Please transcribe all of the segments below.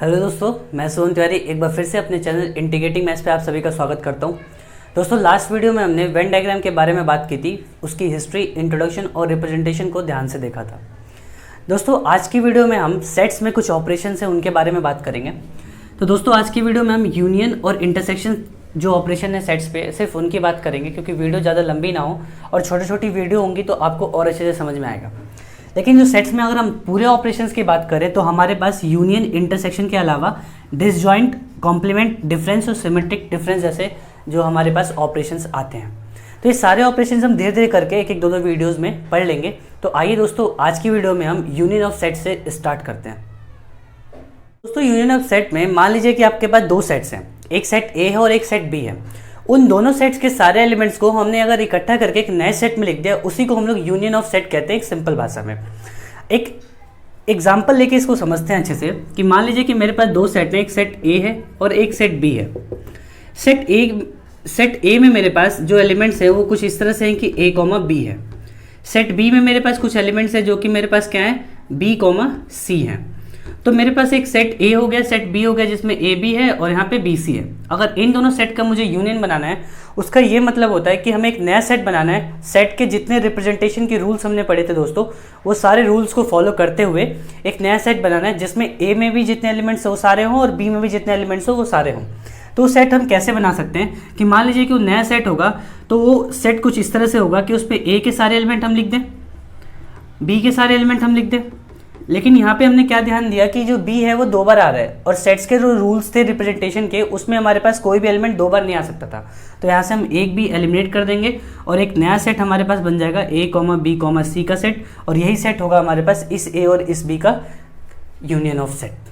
Hello दोस्तों, मैं सोहन तिवारी एक बार फिर से अपने चैनल इंटीग्रेटिंग मैथ्स पे आप सभी का स्वागत करता हूं। दोस्तों, लास्ट वीडियो में हमने वेन डायग्राम के बारे में बात की थी, उसकी हिस्ट्री, इंट्रोडक्शन और रिप्रेजेंटेशन को ध्यान से देखा था। दोस्तों, आज की वीडियो में हम सेट्स में कुछ ऑपरेशन है उनके बारे में बात करेंगे। तो दोस्तों, आज की वीडियो में हम यूनियन और इंटरसेक्शन जो ऑपरेशन है सेट्स पे, सिर्फ उनकी बात करेंगे, क्योंकि वीडियो ज़्यादा लंबी ना हो और छोटी छोटी वीडियो होंगी तो आपको और अच्छे से समझ में आएगा। लेकिन जो सेट्स में अगर हम पूरे ऑपरेशंस की बात करें तो हमारे पास यूनियन, इंटरसेक्शन के अलावा डिसजॉइंट, कॉम्प्लीमेंट, डिफरेंस और सिमेट्रिक डिफरेंस जैसे जो हमारे पास ऑपरेशंस आते हैं। तो ये सारे ऑपरेशंस हम धीरे धीरे करके एक एक दो वीडियोज़ में पढ़ लेंगे। तो आइए दोस्तों, आज की वीडियो में हम यूनियन ऑफ सेट से स्टार्ट करते हैं। दोस्तों, यूनियन ऑफ सेट में मान लीजिए कि आपके पास दो सेट्स हैं, एक सेट ए है और एक सेट बी है। उन दोनों सेट्स के सारे एलिमेंट्स को हमने अगर इकट्ठा करके एक नए सेट में लिख दिया, उसी को हम लोग यूनियन ऑफ सेट कहते हैं एक सिंपल भाषा में। एक एग्जाम्पल लेके इसको समझते हैं अच्छे से कि मान लीजिए कि मेरे पास दो सेट हैं, एक सेट ए है और एक सेट बी है। सेट ए में मेरे पास जो एलिमेंट्स है वो कुछ इस तरह से हैं कि ए कॉमा बी है। सेट बी में मेरे पास कुछ एलिमेंट्स है जो कि मेरे पास क्या है, बी कॉमा सी है। तो मेरे पास एक सेट ए हो गया, सेट बी हो गया, जिसमें ए बी है और यहाँ पे बी सी है। अगर इन दोनों सेट का मुझे यूनियन बनाना है, उसका ये मतलब होता है कि हमें एक नया सेट बनाना है। सेट के जितने रिप्रेजेंटेशन के रूल्स हमने पढ़े थे दोस्तों, वो सारे रूल्स को फॉलो करते हुए एक नया सेट बनाना है, जिसमें ए में भी जितने एलिमेंट्स हो वो सारे हों और बी में भी जितने एलिमेंट्स हो वो सारे हों। तो सेट हम कैसे बना सकते हैं कि मान लीजिए कि वो नया सेट होगा तो वो सेट कुछ इस तरह से होगा कि उस पर ए के सारे एलिमेंट हम लिख दें, बी के सारे एलिमेंट हम लिख दें। लेकिन यहाँ पे हमने क्या ध्यान दिया कि जो बी है वो दो बार आ रहा है और सेट्स के जो रूल्स थे रिप्रेजेंटेशन के, उसमें हमारे पास कोई भी एलिमेंट दो बार नहीं आ सकता था। तो यहाँ से हम एक बी एलिमिनेट कर देंगे और एक नया सेट हमारे पास बन जाएगा ए कॉमा बी कॉमा सी का सेट, और यही सेट होगा हमारे पास इस ए और इस बी का यूनियन ऑफ सेट।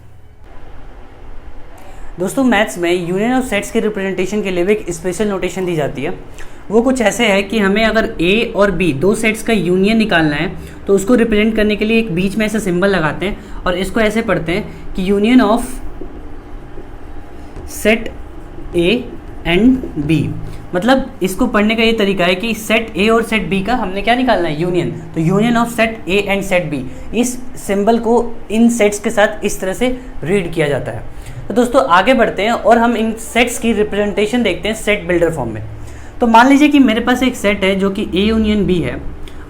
दोस्तों, मैथ्स में यूनियन ऑफ सेट्स के रिप्रेजेंटेशन के लिए भी एक स्पेशल नोटेशन दी जाती है। वो कुछ ऐसे है कि हमें अगर ए और बी दो सेट्स का यूनियन निकालना है तो उसको रिप्रेजेंट करने के लिए एक बीच में ऐसा सिंबल लगाते हैं और इसको ऐसे पढ़ते हैं कि union of set A and B. मतलब इसको पढ़ने का ये तरीका है कि सेट ए और सेट बी का हमने क्या निकालना है, यूनियन। तो union of set A and set B, इस सिंबल को इन सेट्स के साथ इस तरह से रीड किया जाता है। तो दोस्तों, आगे बढ़ते हैं और हम इन सेट्स की रिप्रेजेंटेशन देखते हैं सेट बिल्डर फॉर्म में। तो मान लीजिए कि मेरे पास एक सेट है जो कि ए यूनियन बी है।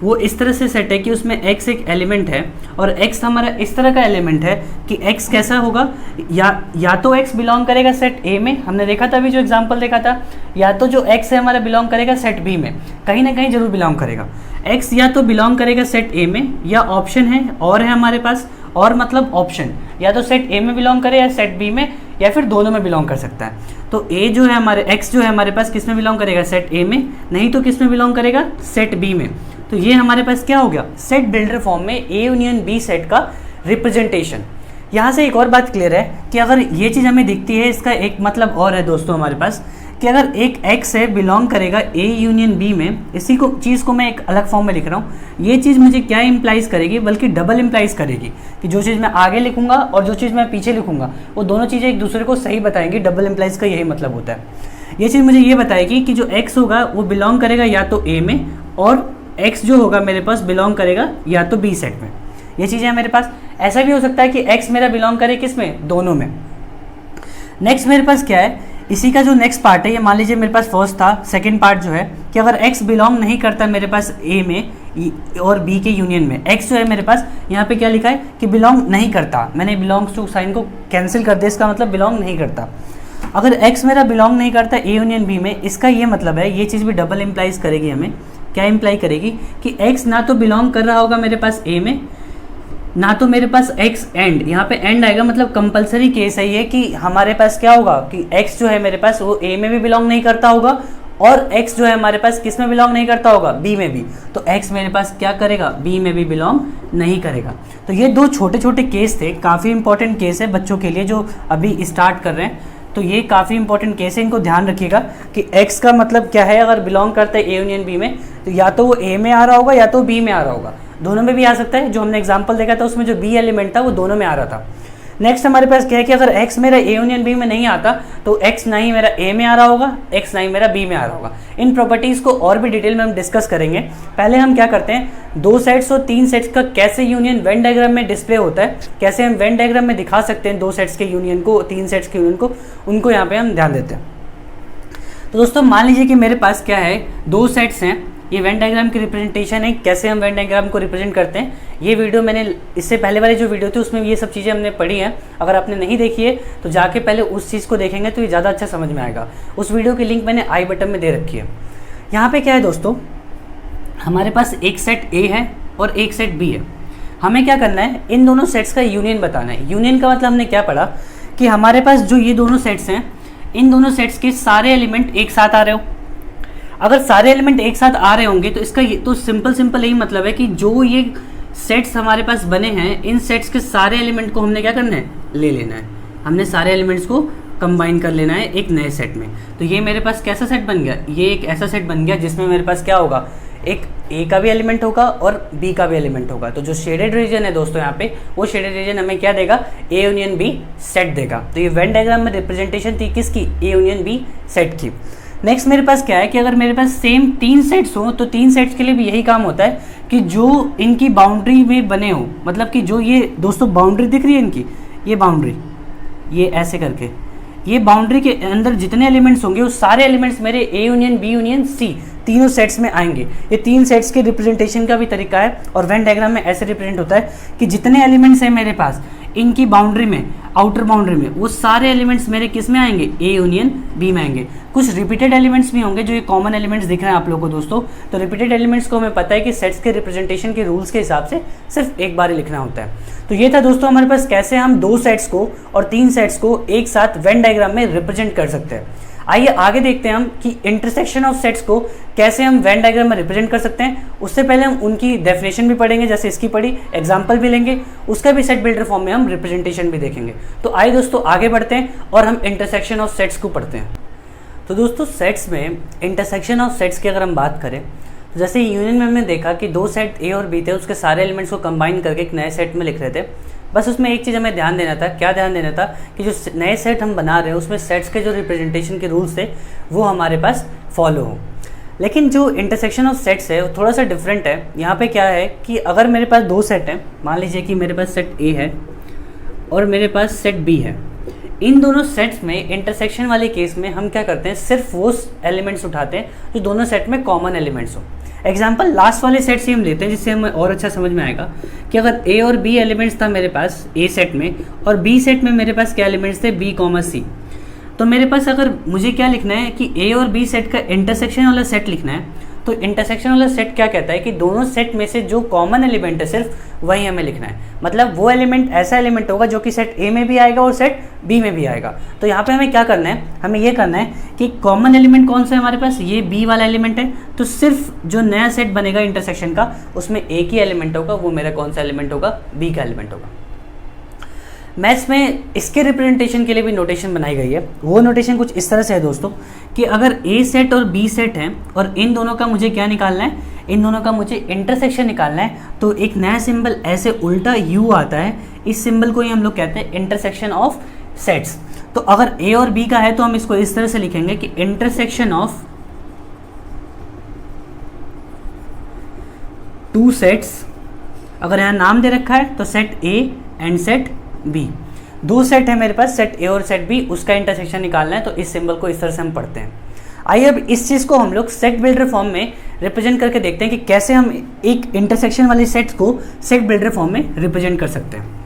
वो इस तरह से सेट है कि उसमें x एक एलिमेंट है और x हमारा इस तरह का एलिमेंट है कि x कैसा होगा, या तो x बिलोंग करेगा सेट ए में, हमने देखा था अभी जो एग्जांपल देखा था, या तो जो x है हमारा बिलोंग करेगा सेट बी में, कहीं ना कहीं जरूर बिलोंग करेगा। x या तो बिलोंग करेगा सेट ए में, या ऑप्शन है और है हमारे पास, और मतलब ऑप्शन या तो सेट ए में बिलोंग करे या सेट बी में, या फिर दोनों में बिलोंग कर सकता है। तो ए जो है हमारे x जो है हमारे पास किस में बिलोंग करेगा, सेट ए में, नहीं तो किस में बिलोंग करेगा, सेट बी में। तो ये हमारे पास क्या हो गया, सेट बिल्डर फॉर्म में ए यूनियन बी सेट का रिप्रेजेंटेशन। यहाँ से एक और बात क्लियर है कि अगर ये चीज़ हमें दिखती है, इसका एक मतलब और है दोस्तों हमारे पास कि अगर एक x है बिलोंग करेगा ए यूनियन बी में, इसी को चीज़ को मैं एक अलग फॉर्म में लिख रहा हूँ। ये चीज़ मुझे क्या इंप्लाइज करेगी, बल्कि डबल इंप्लाइज करेगी कि जो चीज़ मैं आगे लिखूंगा और जो चीज़ मैं पीछे लिखूंगा वो दोनों चीज़ें एक दूसरे को सही बताएंगी। डबल इंप्लाइज का यही मतलब होता है। ये चीज़ मुझे ये बताएगी कि जो x होगा वो बिलोंग करेगा या तो ए में, और x जो होगा मेरे पास बिलोंग करेगा या तो बी सेट में। ये चीज़ें हैं मेरे पास। ऐसा भी हो सकता है कि x मेरा बिलोंग करे किस में, दोनों में। नेक्स्ट मेरे पास क्या है, इसी का जो नेक्स्ट पार्ट है, ये मान लीजिए मेरे पास फर्स्ट था, सेकंड पार्ट जो है कि अगर x बिलोंग नहीं करता मेरे पास ए में और b के यूनियन में, x जो है मेरे पास यहाँ पे क्या लिखा है कि बिलोंग नहीं करता, मैंने बिलोंग्स टू साइन को कैंसिल कर दिया, इसका मतलब बिलोंग नहीं करता। अगर x मेरा बिलोंग नहीं करता ए यूनियन बी में, इसका ये मतलब है, ये चीज़ भी डबल इंप्लाइज करेगी हमें। क्या इंप्लाई करेगी कि x ना तो बिलोंग कर रहा होगा मेरे पास ए में, ना तो मेरे पास x एंड, यहाँ पे एंड आएगा, मतलब कंपलसरी केस है ये कि हमारे पास क्या होगा कि x जो है मेरे पास वो a में भी बिलोंग नहीं करता होगा, और x जो है हमारे पास किस में बिलोंग नहीं करता होगा, b में भी। तो x मेरे पास क्या करेगा, b में भी बिलोंग नहीं करेगा। तो ये दो छोटे छोटे केस थे, काफ़ी इंपॉर्टेंट केस है बच्चों के लिए जो अभी स्टार्ट कर रहे हैं। तो ये काफ़ी इंपॉर्टेंट केस है, इनको ध्यान रखिएगा कि x का मतलब क्या है। अगर बिलोंग करता है ए यूनियन बी में तो या तो वो a में आ रहा होगा या तो b में आ रहा होगा, दोनों में भी आ सकता है। जो हमने एग्जांपल देखा था उसमें जो b एलिमेंट था वो दोनों में आ रहा था। नेक्स्ट हमारे पास क्या है कि अगर x मेरा A यूनियन B में नहीं आता तो x ना ही मेरा A में आ रहा होगा, x ना ही मेरा B में आ रहा होगा। इन प्रॉपर्टीज़ को और भी डिटेल में हम डिस्कस करेंगे। पहले हम क्या करते हैं, 2 सेट्स और 3 सेट्स का कैसे यूनियन वेन डायग्राम में डिस्प्ले होता है, कैसे हम वेन डायग्राम में दिखा सकते हैं 2 सेट्स के यूनियन को, 3 सेट्स के यूनियन को, उनको यहाँ पे हम ध्यान देते हैं। तो दोस्तों मान लीजिए कि मेरे पास क्या है, 2 सेट्स हैं, ये वेन डायग्राम की रिप्रेजेंटेशन है, कैसे हम वेन डायग्राम को रिप्रेजेंट करते हैं। ये वीडियो मैंने इससे पहले वाली जो वीडियो थी उसमें ये सब चीज़ें हमने पढ़ी हैं। अगर आपने नहीं देखी है तो जाके पहले उस चीज़ को देखेंगे तो ये ज़्यादा अच्छा समझ में आएगा। उस वीडियो की लिंक मैंने आई बटन में दे रखी है। यहाँ पे क्या है दोस्तों, हमारे पास एक सेट A है और एक सेट B है। हमें क्या करना है, इन दोनों सेट्स का यूनियन बताना है। यूनियन का मतलब हमने क्या पढ़ा कि हमारे पास जो ये दोनों सेट्स हैं, इन दोनों सेट्स के सारे एलिमेंट एक साथ आ रहे हो। अगर सारे एलिमेंट एक साथ आ रहे होंगे तो इसका ये तो सिंपल यही मतलब है कि जो ये सेट्स हमारे पास बने हैं, इन सेट्स के सारे एलिमेंट को हमने क्या करना है, ले लेना है। हमने सारे एलिमेंट्स को कंबाइन कर लेना है एक नए सेट में। तो ये मेरे पास कैसा सेट बन गया, ये एक ऐसा सेट बन गया जिसमें मेरे पास क्या होगा, एक A का भी एलिमेंट होगा और B का भी एलिमेंट होगा। तो जो शेडेड रीजन है दोस्तों यहाँ पे, वो शेडेड रीजन हमें क्या देगा, A यूनियन B सेट देगा। तो ये वेन डायग्राम में रिप्रेजेंटेशन थी किसकी, A यूनियन B सेट की। नेक्स्ट मेरे पास क्या है कि अगर मेरे पास सेम 3 सेट्स हो तो 3 सेट्स के लिए भी यही काम होता है कि जो इनकी बाउंड्री में बने हो, मतलब कि जो ये दोस्तों बाउंड्री दिख रही है इनकी, ये बाउंड्री, ये ऐसे करके, ये बाउंड्री के अंदर जितने एलिमेंट्स होंगे वो सारे एलिमेंट्स मेरे A union B union C तीनों सेट्स में आएंगे। ये 3 सेट्स के रिप्रेजेंटेशन का भी तरीका है और वेन डायग्राम में ऐसे रिप्रेजेंट होता है कि जितने एलिमेंट्स हैं मेरे पास इनकी बाउंड्री में, आउटर बाउंड्री में, वो सारे एलिमेंट्स मेरे किस में आएंगे, A यूनियन B में आएंगे। कुछ रिपीटेड एलिमेंट्स भी होंगे जो ये कॉमन एलिमेंट्स दिख रहे हैं आप लोगों को दोस्तों। तो रिपीटेड एलिमेंट्स को हमें पता है कि सेट्स के रिप्रेजेंटेशन के रूल्स के हिसाब से सिर्फ एक बार ही लिखना होता है। तो ये था दोस्तों हमारे पास कैसे हम 2 सेट्स को और 3 सेट्स को एक साथ वेन डायग्राम में रिप्रेजेंट कर सकते हैं। आइए आगे देखते हैं हम कि इंटरसेक्शन ऑफ सेट्स को कैसे हम वेन डायग्राम में रिप्रेजेंट कर सकते हैं। उससे पहले हम उनकी डेफिनेशन भी पढ़ेंगे, जैसे इसकी पढ़ी, एग्जांपल भी लेंगे, उसका भी सेट बिल्डर फॉर्म में हम रिप्रेजेंटेशन भी देखेंगे। तो आइए दोस्तों आगे बढ़ते हैं और हम इंटरसेक्शन ऑफ सेट्स को पढ़ते हैं। तो दोस्तों सेट्स में इंटरसेक्शन ऑफ सेट्स की अगर हम बात करें तो जैसे यूनियन में हमने देखा कि 2 सेट A और B थे, उसके सारे एलिमेंट्स को कंबाइन करके एक नए सेट में लिख रहे थे। बस उसमें एक चीज़ हमें ध्यान देना था, क्या ध्यान देना था कि जो नए सेट हम बना रहे हैं उसमें सेट्स के जो रिप्रेजेंटेशन के रूल्स थे वो हमारे पास फॉलो हो। लेकिन जो इंटरसेक्शन ऑफ सेट्स है वो थोड़ा सा डिफरेंट है। यहाँ पे क्या है कि अगर मेरे पास 2 सेट हैं, मान लीजिए कि मेरे पास सेट A है और मेरे पास सेट B है, इन दोनों सेट्स में इंटरसेक्शन वाले केस में हम क्या करते हैं, सिर्फ वो एलिमेंट्स उठाते हैं जो दोनों सेट में कॉमन एलिमेंट्स हो। एग्जाम्पल लास्ट वाले सेट से हम लेते हैं जिससे हमें और अच्छा समझ में आएगा कि अगर A और B एलिमेंट्स था मेरे पास A सेट में और B सेट में मेरे पास क्या एलिमेंट्स थे, B, C। तो मेरे पास अगर मुझे क्या लिखना है कि A और B सेट का इंटरसेक्शन वाला सेट लिखना है, तो इंटरसेक्शन वाला सेट क्या कहता है कि दोनों सेट में से जो कॉमन एलिमेंट है सिर्फ वही हमें लिखना है। मतलब वो एलिमेंट ऐसा एलिमेंट होगा जो कि सेट A में भी आएगा और सेट B में भी आएगा। तो यहाँ पे हमें क्या करना है, हमें ये करना है कि कॉमन एलिमेंट कौन सा है हमारे पास, ये B वाला एलिमेंट है। तो सिर्फ जो नया सेट बनेगा इंटरसेक्शन का उसमें एक ही एलिमेंट होगा, वो मेरा कौन सा एलिमेंट होगा, B का एलिमेंट होगा। मैथ्स में इसके रिप्रेजेंटेशन के लिए भी नोटेशन बनाई गई है। वो नोटेशन कुछ इस तरह से है दोस्तों कि अगर A सेट और B सेट है और इन दोनों का मुझे क्या निकालना है, इन दोनों का मुझे इंटरसेक्शन निकालना है, तो एक नया सिंबल ऐसे उल्टा U आता है। इस सिंबल को ही हम लोग कहते हैं इंटरसेक्शन ऑफ सेट्स। तो अगर A और B का है तो हम इसको इस तरह से लिखेंगे कि इंटरसेक्शन ऑफ 2 सेट्स। अगर यहाँ नाम दे रखा है तो set A and set B, 2 set है मेरे पास, सेट A और सेट B, उसका इंटरसेक्शन निकालना है। तो इस सिंबल को इस तरह से हम पढ़ते हैं। आइए अब इस चीज़ को हम लोग सेट बिल्डर फॉर्म में रिप्रेजेंट करके देखते हैं कि कैसे हम एक इंटरसेक्शन वाले सेट्स को सेट बिल्डर फॉर्म में रिप्रेजेंट कर सकते हैं।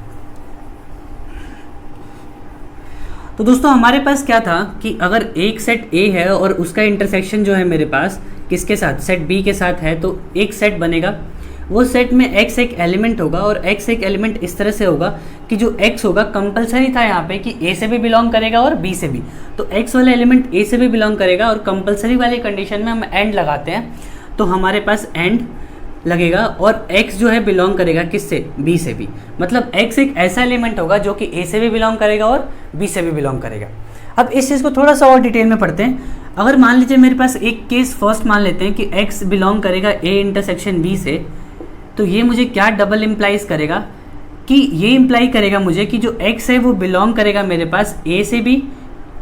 तो दोस्तों हमारे पास क्या था कि अगर एक सेट A है और उसका इंटरसेक्शन जो है मेरे पास किसके साथ, सेट B के साथ है, तो एक सेट बनेगा। वो सेट में x एक एलिमेंट होगा और x एक एलिमेंट इस तरह से होगा कि जो x होगा कंपलसरी था यहाँ पे कि A से भी बिलोंग करेगा और B से भी। तो x वाला एलिमेंट A से भी बिलोंग करेगा और कंपलसरी वाली कंडीशन में हम एंड लगाते हैं, तो हमारे पास एंड लगेगा और x जो है बिलोंग करेगा किससे, B से भी। मतलब x एक ऐसा एलिमेंट होगा जो कि A से भी बिलोंग करेगा और B से भी बिलोंग करेगा। अब इस चीज़ को थोड़ा सा और डिटेल में पढ़ते हैं। अगर मान लीजिए मेरे पास एक केस फर्स्ट मान लेते हैं कि x बिलोंग करेगा A इंटरसेक्शन B से, तो ये मुझे क्या डबल इम्प्लाइज करेगा कि ये इम्प्लाई करेगा मुझे कि जो x है वो बिलोंग करेगा मेरे पास a से भी,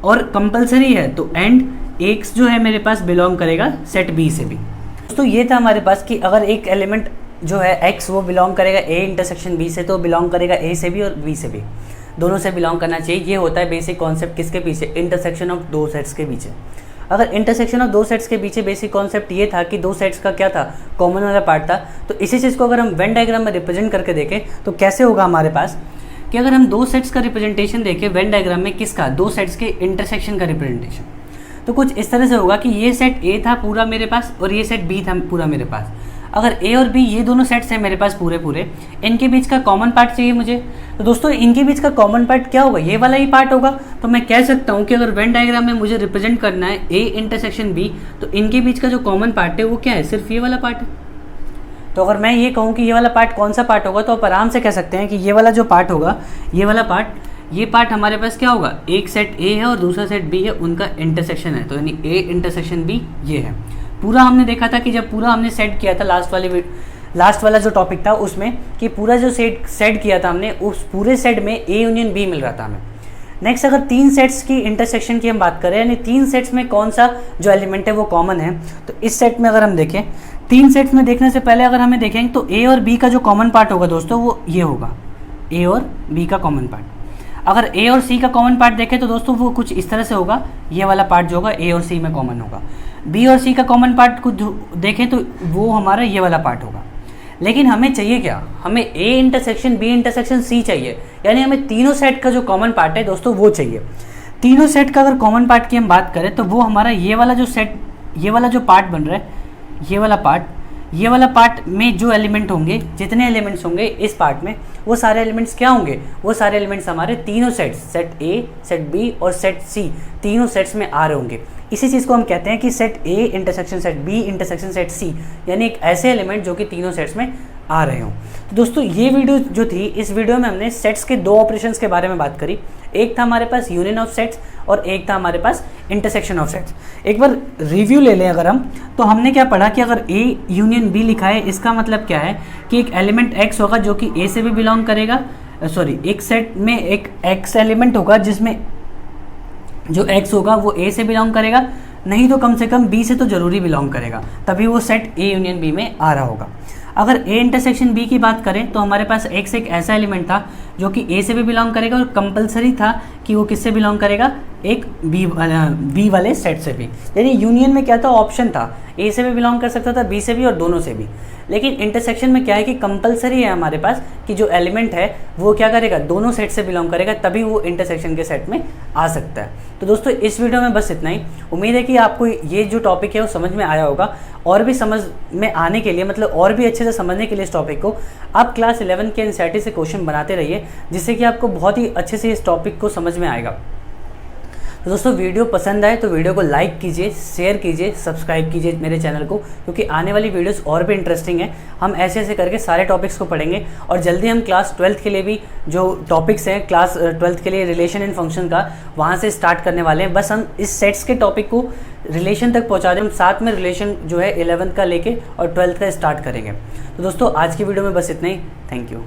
और कंपलसरी है तो एंड x जो है मेरे पास बिलोंग करेगा सेट b से भी। दोस्तों ये था हमारे पास कि अगर एक एलिमेंट जो है x वो बिलोंग करेगा a इंटरसेक्शन b से, तो बिलोंग करेगा a से भी और b से भी, दोनों से बिलोंग करना चाहिए। ये होता है बेसिक कॉन्सेप्ट किसके पीछे, इंटरसेक्शन ऑफ दो सेट्स के पीछे। अगर इंटरसेक्शन ऑफ दो सेट्स के पीछे बेसिक कॉन्सेप्ट ये था कि दो सेट्स का क्या था, कॉमन वाला पार्ट था, तो इसी चीज़ को अगर हम वेन डायग्राम में रिप्रेजेंट करके देखें तो कैसे होगा हमारे पास कि अगर हम दो सेट्स का रिप्रेजेंटेशन देखें वेन डायग्राम में, किसका, दो सेट्स के इंटरसेक्शन का रिप्रेजेंटेशन, तो कुछ इस तरह से होगा कि ये सेट A था पूरा मेरे पास और ये सेट B था पूरा मेरे पास। अगर A और B ये दोनों सेट्स हैं मेरे पास पूरे, इनके बीच का कॉमन पार्ट चाहिए मुझे, तो दोस्तों इनके बीच का कॉमन पार्ट क्या होगा, ये वाला ही पार्ट होगा। तो मैं कह सकता हूँ कि अगर वेन डायग्राम में मुझे रिप्रेजेंट करना है A इंटरसेक्शन B, तो इनके बीच का जो कॉमन पार्ट है वो क्या है, सिर्फ ये वाला पार्ट है। तो अगर मैं ये कहूँ कि ये वाला पार्ट कौन सा पार्ट होगा, तो आप आराम से कह सकते हैं कि ये वाला जो पार्ट होगा, ये वाला पार्ट, ये पार्ट हमारे पास क्या होगा, एक सेट A है और दूसरा सेट B है, उनका इंटरसेक्शन है, तो यानी A इंटरसेक्शन B ये है। पूरा हमने देखा था कि जब पूरा हमने सेट किया था लास्ट वाला जो टॉपिक था उसमें, कि पूरा जो सेट किया था हमने, उस पूरे सेट में A यूनियन B मिल रहा था हमें। नेक्स्ट अगर तीन सेट्स की इंटरसेक्शन की हम बात करें, यानी तीन सेट्स में कौन सा जो एलिमेंट है वो कॉमन है, तो इस सेट में अगर हम देखें, तीन सेट्स में देखने से पहले अगर हमें देखेंगे तो A और B का जो कॉमन पार्ट होगा दोस्तों वो ये होगा, A और B का कॉमन पार्ट। अगर A और C का कॉमन पार्ट देखें तो दोस्तों वो कुछ इस तरह से होगा, ये वाला पार्ट जो होगा A और C में कॉमन होगा। B और C का कॉमन पार्ट को देखें तो वो हमारा ये वाला पार्ट होगा। लेकिन हमें चाहिए क्या, हमें A intersection B intersection C चाहिए, यानी हमें तीनों सेट का जो कॉमन पार्ट है दोस्तों वो चाहिए। तीनों सेट का अगर कॉमन पार्ट की हम बात करें तो वो हमारा ये वाला जो सेट, ये वाला जो पार्ट बन रहा है, ये वाला पार्ट में जो एलिमेंट होंगे, जितने एलिमेंट्स होंगे इस पार्ट में, वो सारे एलिमेंट्स क्या होंगे, वो सारे एलिमेंट्स हमारे तीनों sets, set A, set B और सेट C, तीनों सेट्स में आ रहे होंगे। इसी चीज़ को हम कहते हैं कि set A intersection set B intersection set C, यानी एक ऐसे एलिमेंट जो कि तीनों सेट्स में आ रहे हों। तो दोस्तों ये वीडियो जो थी, इस वीडियो में हमने सेट्स के दो ऑपरेशंस के बारे में बात करी। एक था हमारे पास यूनियन ऑफ सेट्स और एक था हमारे पास इंटरसेक्शन ऑफ सेट्स। एक बार रिव्यू ले लें अगर हम, तो हमने क्या पढ़ा कि अगर A यूनियन B लिखा है, इसका मतलब क्या है कि एक एलिमेंट X होगा जो कि A से भी बिलोंग करेगा, एक सेट में एक X एलिमेंट होगा जिसमें जो X होगा वो A से बिलोंग करेगा, नहीं तो कम से कम B से तो जरूरी बिलोंग करेगा, तभी वो सेट A यूनियन B में आ रहा होगा। अगर A इंटरसेक्शन B की बात करें तो हमारे पास X एक ऐसा एलिमेंट था जो कि A से भी बिलोंग करेगा और कंपलसरी था कि वो किससे बिलोंग करेगा, एक B वाले सेट से भी। यानी यूनियन में क्या था, ऑप्शन था, A से भी बिलोंग कर सकता था, B से भी और दोनों से भी। लेकिन इंटरसेक्शन में क्या है कि कंपलसरी है हमारे पास कि जो एलिमेंट है वो क्या करेगा, दोनों सेट से बिलोंग करेगा, तभी वो इंटरसेक्शन के सेट में आ सकता है। तो दोस्तों इस वीडियो में बस इतना ही। उम्मीद है कि आपको ये जो टॉपिक है वो समझ में आया होगा, और भी समझ में आने के लिए, मतलब और भी अच्छे से समझने के लिए इस टॉपिक को आप क्लास 11 के एनसीईआरटी से क्वेश्चन बनाते रहिए, जिससे कि आपको बहुत ही अच्छे से इस टॉपिक को समझ में आएगा। तो दोस्तों वीडियो पसंद आए तो वीडियो को लाइक कीजिए, शेयर कीजिए, सब्सक्राइब कीजिए मेरे चैनल को, क्योंकि आने वाली वीडियोस और भी इंटरेस्टिंग है। हम ऐसे ऐसे करके सारे टॉपिक्स को पढ़ेंगे, और जल्दी हम क्लास 12th के लिए भी जो टॉपिक्स हैं क्लास 12th के लिए रिलेशन एंड फंक्शन का, वहाँ से स्टार्ट करने वाले हैं। बस हम इस सेट्स के टॉपिक को रिलेशन तक पहुँचा दें, हम साथ में रिलेशन जो है 11th का लेके और 12th का स्टार्ट करेंगे। तो दोस्तों आज की वीडियो में बस इतना ही। Thank you.